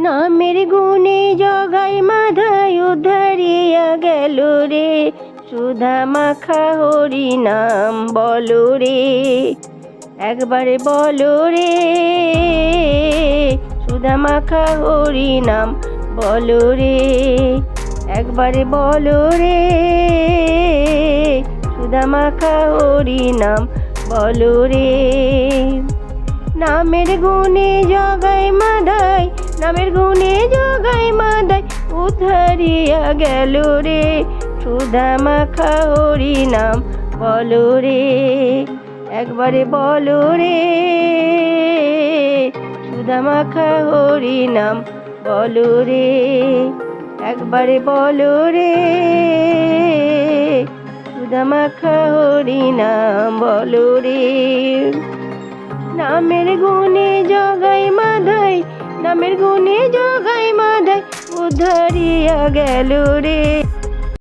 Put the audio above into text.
নামের গুণে জগাই মাধাই উদ্ধারিয়া গেল রে, সুধা মাখা হরি নাম বলো রে, একবারে বলো রে, সুধা মাখা হরি নাম বলো রে, একবারে বলো রে, সুধা মাখা হরি নাম বলো রে। নামের গুণে জগাই মাধাই, নামের গুণে জগাই মাধাই উদ্ধারিয়া গেল রে, সুধা মাখা হরি নাম বলো রে, একবারে বলো রে, সুধা মাখা হরি নাম বলো রে, একবারে বলো রে, সুধা মাখা হরি নাম বলো রে। নামের গুণে জগাই মাধাই, নামের গুণে জগাই মাধাই উদ্ধারিয়া গেল রে।